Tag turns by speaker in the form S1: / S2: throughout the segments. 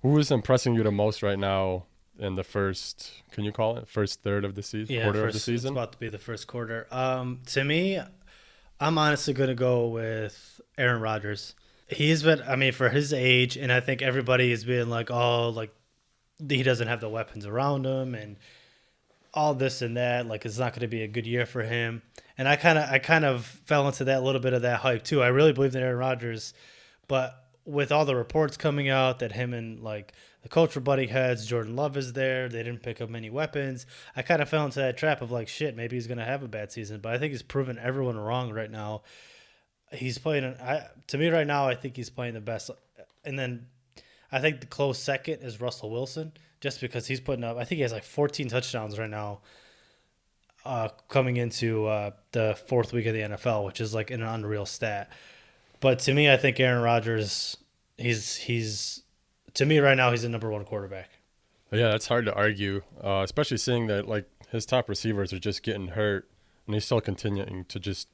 S1: Who is impressing you the most right now in the first? Can you call it first third of the season,
S2: Yeah,
S1: quarter of the
S2: first it's
S1: season?
S2: about to be the first quarter. To me, I'm honestly gonna go with Aaron Rodgers. He's been, I mean, for his age, and I think everybody has been like, oh, like he doesn't have the weapons around him, and all this and that. Like it's not going to be a good year for him. And I kind of fell into that little bit of that hype too. I really believed in Aaron Rodgers, but with all the reports coming out that him and like the coach were butting heads, Jordan Love is there. They didn't pick up many weapons. I kind of fell into that trap of like, shit, maybe he's going to have a bad season. But I think he's proven everyone wrong right now. He's playing. To me, right now, I think he's playing the best. And then I think the close second is Russell Wilson, just because he's putting up. I think he has like 14 touchdowns right now, coming into the fourth week of the NFL, which is like an unreal stat. But to me, I think Aaron Rodgers, he's to me right now he's the number one quarterback.
S1: But yeah, that's hard to argue, especially seeing that like his top receivers are just getting hurt, and he's still continuing to just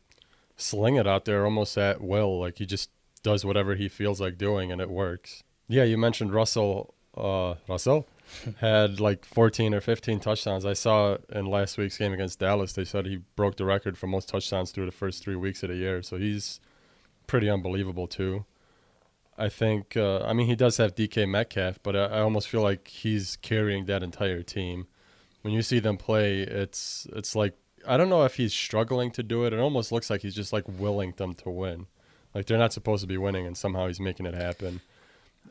S1: sling it out there almost at will. Like he just does whatever he feels like doing, and it works. Yeah, you mentioned Russell. Russell had like 14 or 15 touchdowns. I saw in last week's game against Dallas, they said he broke the record for most touchdowns through the first 3 weeks of the year. So he's pretty unbelievable too. I think, I mean, he does have DK Metcalf, but I almost feel like he's carrying that entire team. When you see them play, it's like, I don't know if he's struggling to do it. It almost looks like he's just like willing them to win. Like they're not supposed to be winning, and somehow he's making it happen.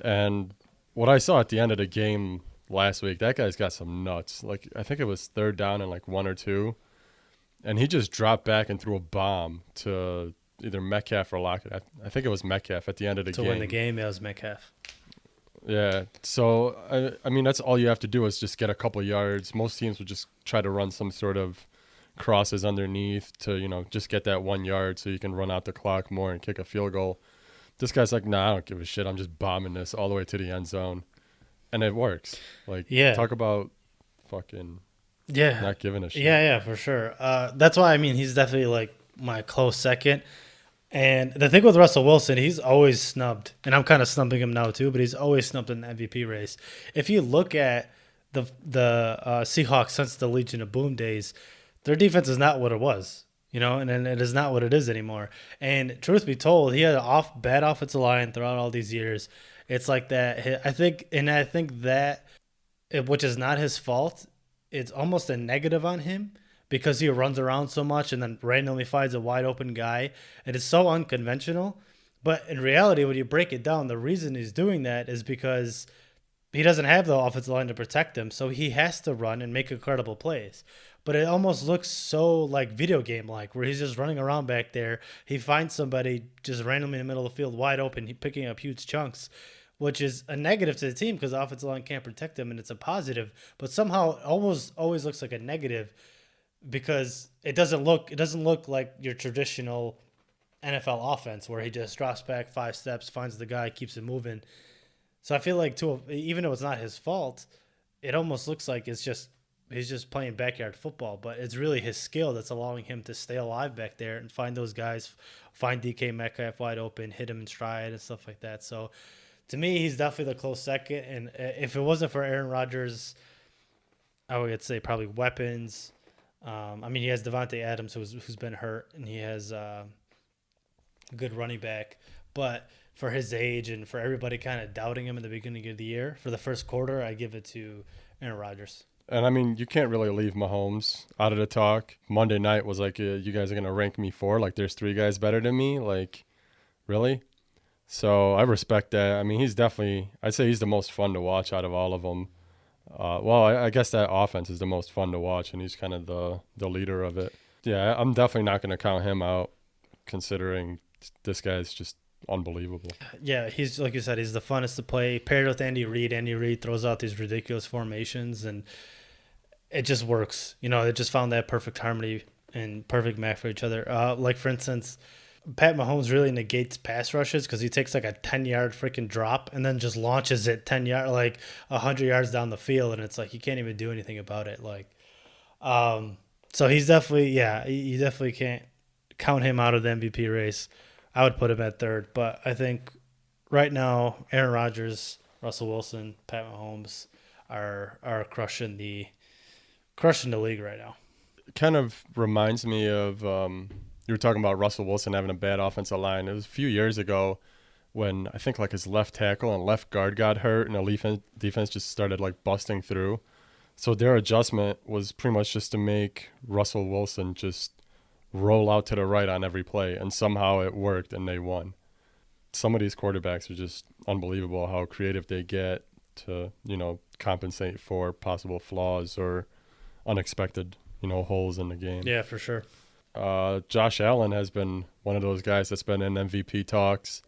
S1: And what I saw at the end of the game last week, that guy's got some nuts. Like I think it was third down and like one or two, and he just dropped back and threw a bomb to either Metcalf or Lockett. I think it was Metcalf at the end of the
S2: To win the
S1: game.
S2: game, that was Metcalf.
S1: Yeah. So I mean, that's all you have to do is just get a couple yards. Most teams would just try to run some sort of crosses underneath to just get that 1 yard so you can run out the clock more and kick a field goal. This guy's like, nah, I don't give a shit. I'm just bombing this all the way to the end zone, and it works. Like,
S2: Yeah,
S1: talk about fucking
S2: yeah,
S1: not giving a
S2: yeah,
S1: shit.
S2: yeah, for sure. That's why I mean he's definitely like my close second. And the thing with Russell Wilson, he's always snubbed, and I'm kind of snubbing him now too. But he's always snubbed in the MVP race. If you look at the Seahawks since the Legion of Boom days, their defense is not what it was, and it is not what it is anymore. And truth be told, he had an bad offensive line throughout all these years. It's like that. I think that, which is not his fault, it's almost a negative on him because he runs around so much and then randomly finds a wide open guy. And it's so unconventional. But in reality, when you break it down, the reason he's doing that is because he doesn't have the offensive line to protect him. So he has to run and make incredible plays. But it almost looks so like video game like, where he's just running around back there. He finds somebody just randomly in the middle of the field wide open, picking up huge chunks, which is a negative to the team because the offensive line can't protect him, and it's a positive. But somehow it almost always looks like a negative because it doesn't look like your traditional NFL offense where he just drops back 5 steps, finds the guy, keeps it moving. So I feel like even though it's not his fault, it almost looks like he's just playing backyard football, but it's really his skill that's allowing him to stay alive back there and find those guys, find DK Metcalf wide open, hit him in stride and stuff like that. So to me, he's definitely the close second. And if it wasn't for Aaron Rodgers, I would say probably weapons. I mean, he has Devontae Adams, who's been hurt, and he has a good running back. But for his age and for everybody kind of doubting him in the beginning of the year, for the first quarter, I give it to Aaron Rodgers.
S1: And I mean, you can't really leave Mahomes out of the talk. Monday night was like, you guys are gonna rank me four. Like, there's three guys better than me. Like, really? So I respect that. I mean, I'd say he's the most fun to watch out of all of them. Well, I guess that offense is the most fun to watch, and he's kind of the leader of it. Yeah, I'm definitely not going to count him out, considering this guy's just unbelievable.
S2: Yeah, he's like you said, he's the funnest to play. Paired with Andy Reid, Andy Reid throws out these ridiculous formations, and it just works. It just found that perfect harmony and perfect match for each other. Like for instance, Pat Mahomes really negates pass rushes because he takes like a 10-yard freaking drop and then just launches it 10 yard, like 100 yards down the field, and it's like you can't even do anything about it. Like, so he's definitely, yeah, you definitely can't count him out of the MVP race. I would put him at third, but I think right now Aaron Rodgers Russell Wilson, Pat Mahomes are crushing the league right now.
S1: Kind of reminds me of you were talking about Russell Wilson having a bad offensive line. It was a few years ago when I think like his left tackle and left guard got hurt, and the defense just started like busting through. So their adjustment was pretty much just to make Russell Wilson just roll out to the right on every play, and somehow it worked and they won. Some of these quarterbacks are just unbelievable how creative they get to, compensate for possible flaws or unexpected, holes in the game.
S2: Yeah, for sure.
S1: Josh Allen has been one of those guys that's been in MVP talks.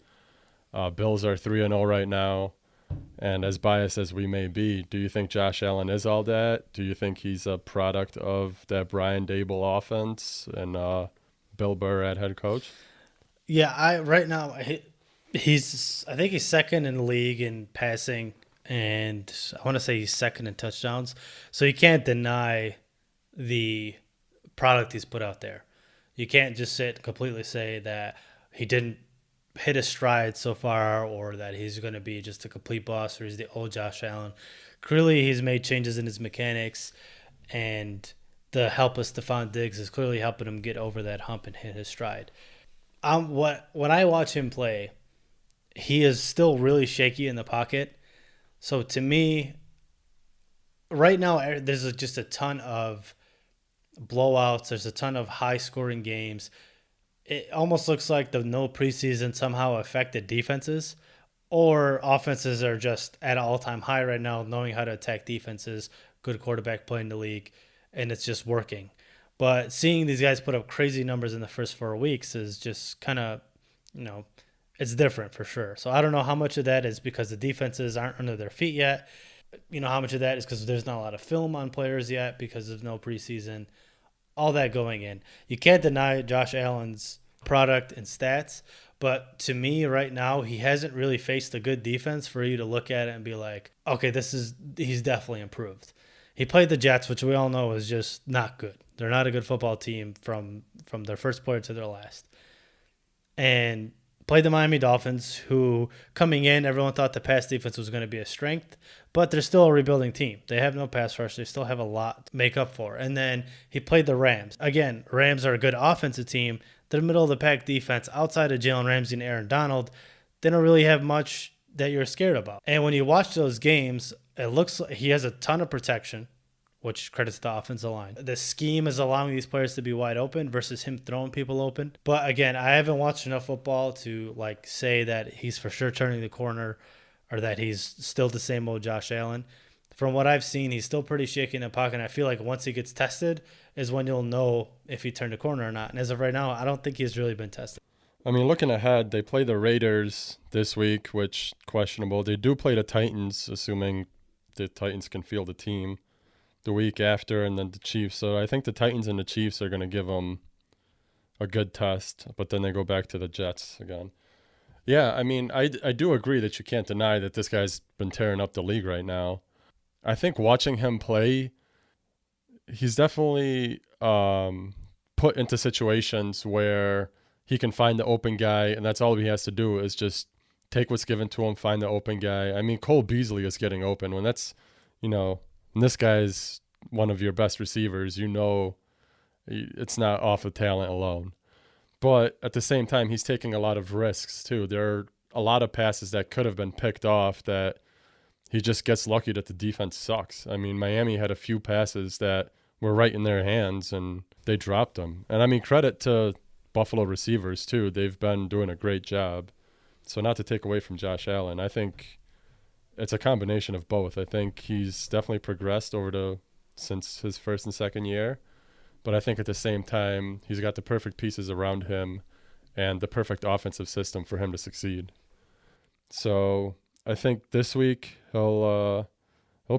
S1: Bills are 3-0 right now. And as biased as we may be, do you think Josh Allen is all that? Do you think he's a product of that Brian Dable offense and Bill Burr at head coach?
S2: Yeah, I think he's second in the league in passing, and I want to say he's second in touchdowns. So you can't deny the product he's put out there. You can't just completely say that he didn't hit his stride so far, or that he's going to be just a complete boss, or he's the old Josh Allen. Clearly, he's made changes in his mechanics, and the help of Stephon Diggs is clearly helping him get over that hump and hit his stride. When I watch him play, he is still really shaky in the pocket. So to me, right now, there's just a ton of blowouts. There's a ton of high-scoring games. It almost looks like the no preseason somehow affected defenses, or offenses are just at an all-time high right now, knowing how to attack defenses, good quarterback play in the league, and it's just working. But seeing these guys put up crazy numbers in the first 4 weeks is just kind of, it's different for sure. So I don't know how much of that is because the defenses aren't under their feet yet. How much of that is because there's not a lot of film on players yet because of no preseason. All that going in. You can't deny Josh Allen's product and stats, but to me right now, he hasn't really faced a good defense for you to look at it and be like, okay, he's definitely improved. He played the Jets, which we all know is just not good. They're not a good football team from their first player to their last. And played the Miami Dolphins, who coming in, everyone thought the pass defense was going to be a strength, but they're still a rebuilding team. They have no pass rush. They still have a lot to make up for. And then he played the Rams. Again, Rams are a good offensive team. They're middle of the pack defense. Outside of Jalen Ramsey and Aaron Donald, they don't really have much that you're scared about. And when you watch those games, it looks like he has a ton of protection, which credits the offensive line. The scheme is allowing these players to be wide open versus him throwing people open. But again, I haven't watched enough football to say that he's for sure turning the corner or that he's still the same old Josh Allen. From what I've seen, he's still pretty shaky in the pocket. And I feel like once he gets tested is when you'll know if he turned the corner or not. And as of right now, I don't think he's really been tested.
S1: I mean, looking ahead, they play the Raiders this week, which questionable. They do play the Titans, assuming the Titans can field a team the week after, and then the Chiefs. So I think the Titans and the Chiefs are going to give them a good test, but then they go back to the Jets again. Yeah, I mean, I do agree that you can't deny that this guy's been tearing up the league right now. I think watching him play, he's definitely put into situations where he can find the open guy, and that's all he has to do is just take what's given to him, find the open guy. I mean, Cole Beasley is getting open. When that's, and this guy's one of your best receivers, it's not off of talent alone. But at the same time, he's taking a lot of risks too. There are a lot of passes that could have been picked off that he just gets lucky that the defense sucks. I mean, Miami had a few passes that were right in their hands and they dropped them. And I mean, credit to Buffalo receivers too. They've been doing a great job. So not to take away from Josh Allen, I think it's a combination of both. I think he's definitely progressed since his first and second year. But I think at the same time, he's got the perfect pieces around him and the perfect offensive system for him to succeed. So I think this week he'll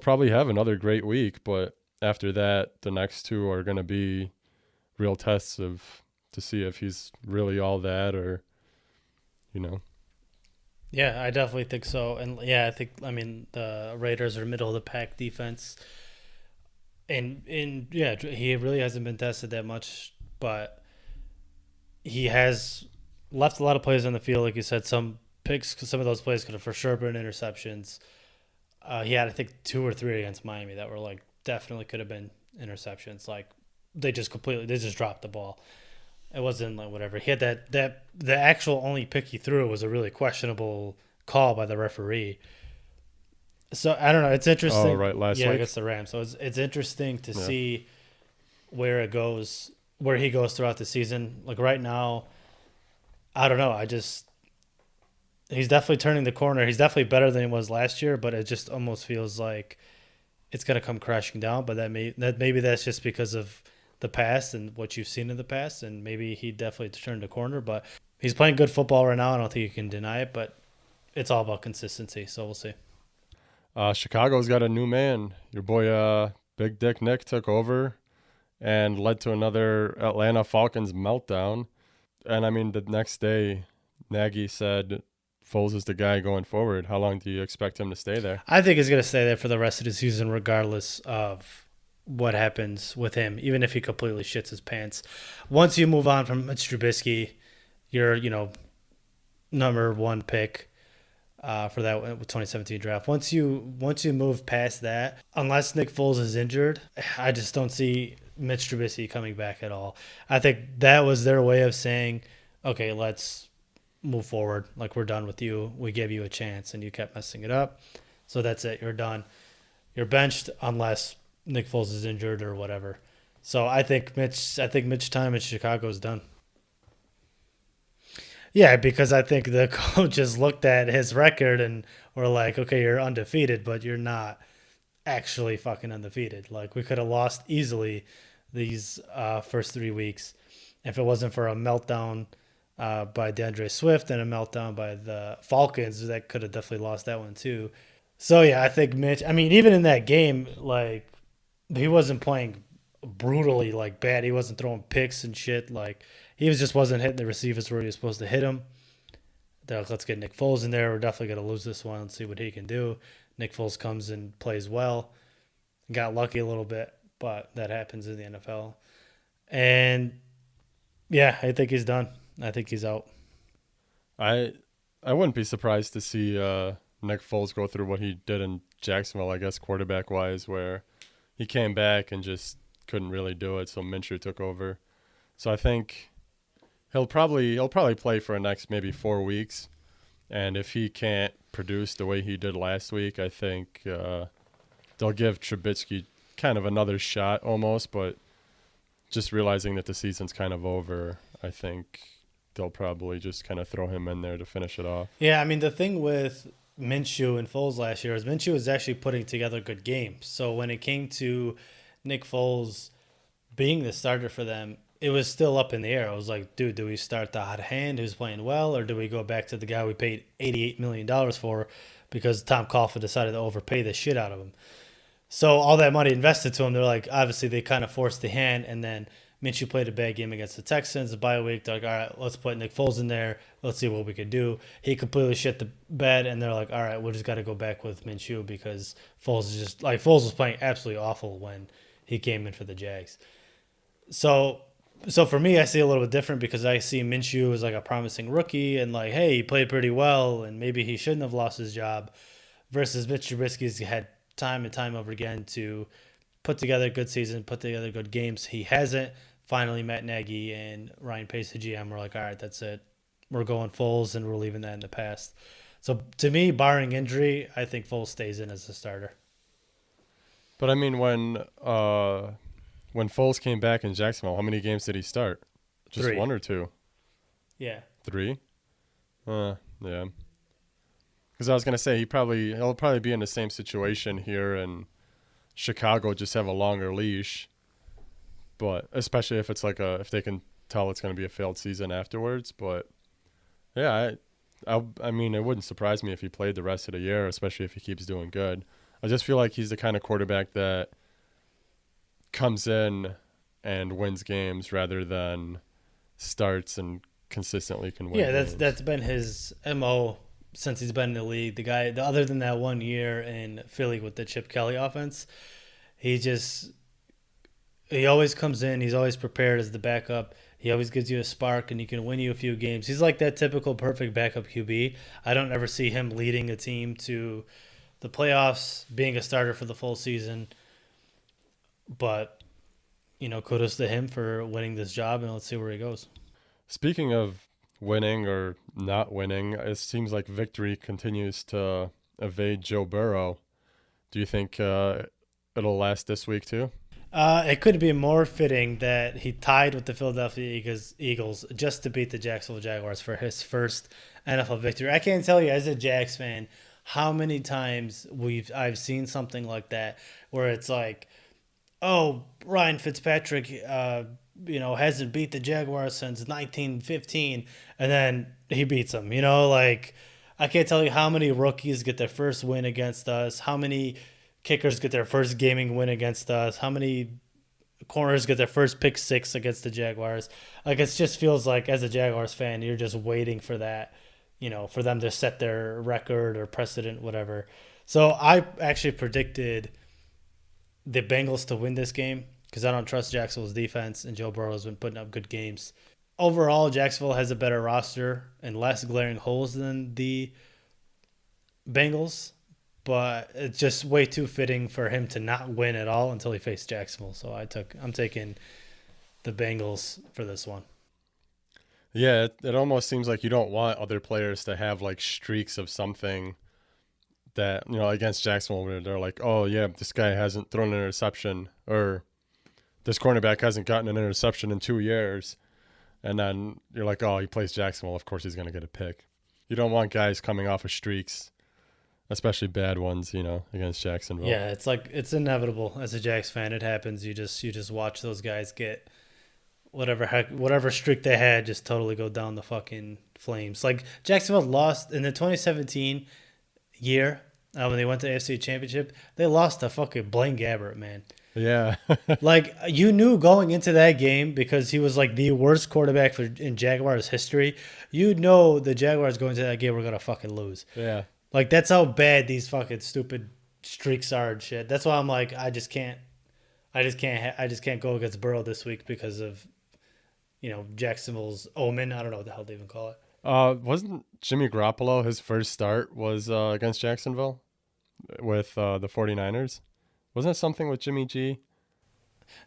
S1: probably have another great week. But after that, the next two are going to be real tests to see if he's really all that or.
S2: Yeah, I definitely think so. And yeah, the Raiders are middle of the pack defense. And yeah, he really hasn't been tested that much, but he has left a lot of plays on the field. Like you said, some picks, some of those plays could have for sure been interceptions. He had, I think, 2 or 3 against Miami that were like definitely could have been interceptions. Like they just dropped the ball. It wasn't like whatever. He had that the actual only pick he threw was a really questionable call by the referee. So I don't know. It's
S1: Oh,
S2: interesting.
S1: right, last
S2: Yeah,
S1: week.
S2: against the Rams. So it's interesting to
S1: Yeah.
S2: see where it goes, where he goes throughout the season. Like right now, I don't know. He's definitely turning the corner. He's definitely better than he was last year, but it just almost feels like it's gonna come crashing down. But maybe that's just because of the past and what you've seen in the past, and maybe he definitely turned the corner. But he's playing good football right now. I don't think you can deny it, but it's all about consistency. So we'll see.
S1: Chicago's got a new man. Your boy, Big Dick Nick, took over and led to another Atlanta Falcons meltdown. And I mean, the next day, Nagy said Foles is the guy going forward. How long do you expect him to stay there?
S2: I think he's gonna stay there for the rest of the season, regardless of what happens with him, even if he completely shits his pants. Once you move on from Mitch Trubisky, you're number one pick for that 2017 draft. Once you move past that, unless Nick Foles is injured, I just don't see Mitch Trubisky coming back at all. I think that was their way of saying, okay, let's move forward. Like we're done with you. We gave you a chance, and you kept messing it up. So that's it. You're done. You're benched unless Nick Foles is injured or whatever. So I think Mitch time in Chicago is done. Yeah, because I think the coaches looked at his record and were like, okay, you're undefeated, but you're not actually fucking undefeated. Like, we could have lost easily these first 3 weeks if it wasn't for a meltdown by DeAndre Swift and a meltdown by the Falcons. That could have definitely lost that one, too. So, yeah, I think Mitch, I mean, even in that game, like, he wasn't playing brutally, like, bad. He wasn't throwing picks and shit. Like, he wasn't hitting the receivers where he was supposed to hit them. They're like, let's get Nick Foles in there. We're definitely going to lose this one and see what he can do. Nick Foles comes and plays well. Got lucky a little bit, but that happens in the NFL. And, yeah, I think he's done. I think he's out.
S1: I I wouldn't be surprised to see Nick Foles go through what he did in Jacksonville, I guess, quarterback wise, where he came back and just couldn't really do it, so Minshew took over. So I think he'll probably play for the next maybe 4 weeks, and if he can't produce the way he did last week, I think they'll give Trubisky kind of another shot almost, but just realizing that the season's kind of over, I think they'll probably just kind of throw him in there to finish it off.
S2: Yeah, I mean, the thing with Minshew and Foles last year is Minshew was actually putting together good games. So when it came to Nick Foles being the starter for them, it was still up in the air. I was like, dude, do we start the hot hand who's playing well, or do we go back to the guy we paid $88 million for because Tom Coughlin decided to overpay the shit out of him? So all that money invested to him, they're like, obviously they kind of forced the hand, and then Minshew played a bad game against the Texans, the bye week. They're like, all right, let's put Nick Foles in there. Let's see what we could do. He completely shit the bed, and they're like, all right, we just got to go back with Minshew because Foles was playing absolutely awful when he came in for the Jags. So for me, I see a little bit different because I see Minshew as like a promising rookie and like, hey, he played pretty well and maybe he shouldn't have lost his job versus Mitch Trubisky's had time and time over again to put together a good season, put together good games. He hasn't. Finally, Matt Nagy and Ryan Pace, the GM, were like, all right, that's it. We're going Foles and we're leaving that in the past. So to me, barring injury, I think Foles stays in as a starter.
S1: But I mean, when Foles came back in Jacksonville, how many games did he start? Just
S2: 3.
S1: 1 or 2?
S2: Yeah.
S1: 3? Yeah. Because I was gonna say he'll probably be in the same situation here in Chicago, just have a longer leash. But especially if it's if they can tell it's gonna be a failed season afterwards. But yeah, I mean, it wouldn't surprise me if he played the rest of the year, especially if he keeps doing good. I just feel like he's the kind of quarterback that comes in and wins games rather than starts and consistently can win.
S2: Yeah,
S1: games.
S2: that's been his MO since he's been in the league. The guy, other than that 1 year in Philly with the Chip Kelly offense, he always comes in. He's always prepared as the backup. He always gives you a spark, and he can win you a few games. He's like that typical perfect backup QB. I don't ever see him leading a team to the playoffs, being a starter for the full season. But, kudos to him for winning this job, and let's see where he goes.
S1: Speaking of winning or not winning, it seems like victory continues to evade Joe Burrow. Do you think it'll last this week too?
S2: It could be more fitting that he tied with the Philadelphia Eagles just to beat the Jacksonville Jaguars for his first NFL victory. I can't tell you, as a Jags fan, how many times I've seen something like that where it's like, oh, Ryan Fitzpatrick, hasn't beat the Jaguars since 1915, and then he beats them. I can't tell you how many rookies get their first win against us, how many kickers get their first gaming win against us, how many corners get their first pick six against the Jaguars. Like, it just feels like, as a Jaguars fan, you're just waiting for that, for them to set their record or precedent, whatever. So I actually predicted the Bengals to win this game because I don't trust Jacksonville's defense, and Joe Burrow has been putting up good games. Overall, Jacksonville has a better roster and less glaring holes than the Bengals, but it's just way too fitting for him to not win at all until he faced Jacksonville. So I'm taking the Bengals for this one.
S1: Yeah, it almost seems like you don't want other players to have like streaks of something that, against Jacksonville, where they're like, oh yeah, this guy hasn't thrown an interception, or this cornerback hasn't gotten an interception in 2 years. And then you're like, oh, he plays Jacksonville, of course he's going to get a pick. You don't want guys coming off of streaks, especially bad ones, against Jacksonville.
S2: Yeah, it's inevitable. As a Jags fan, it happens. You just watch those guys get whatever streak they had just totally go down the fucking flames. Like, Jacksonville lost in the 2017 year when they went to the AFC Championship. They lost to fucking Blaine Gabbert, man.
S1: Yeah.
S2: Like, you knew going into that game, because he was like the worst quarterback in Jaguars history. You know the Jaguars going into that game were gonna fucking lose.
S1: Yeah.
S2: Like, that's how bad these fucking stupid streaks are and shit. That's why I'm like, I just can't go against Burrow this week because of, Jacksonville's omen. I don't know what the hell they even call it.
S1: Wasn't Jimmy Garoppolo, his first start was against Jacksonville with the 49ers? Wasn't it something with Jimmy G?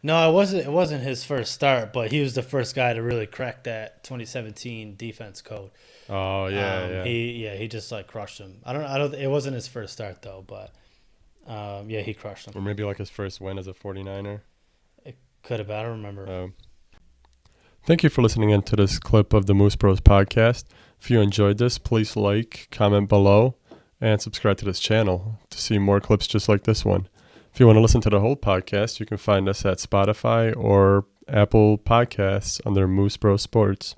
S2: No, it wasn't his first start, but he was the first guy to really crack that 2017 defense code.
S1: Oh yeah,
S2: He just like crushed him. I don't. It wasn't his first start though, but he crushed him.
S1: Or maybe like his first win as a 49er.
S2: It could have been. I don't remember.
S1: Thank you for listening in to this clip of the Moose Bros podcast. If you enjoyed this, please like, comment below, and subscribe to this channel to see more clips just like this one. If you want to listen to the whole podcast, you can find us at Spotify or Apple Podcasts under Moose Bros Sports.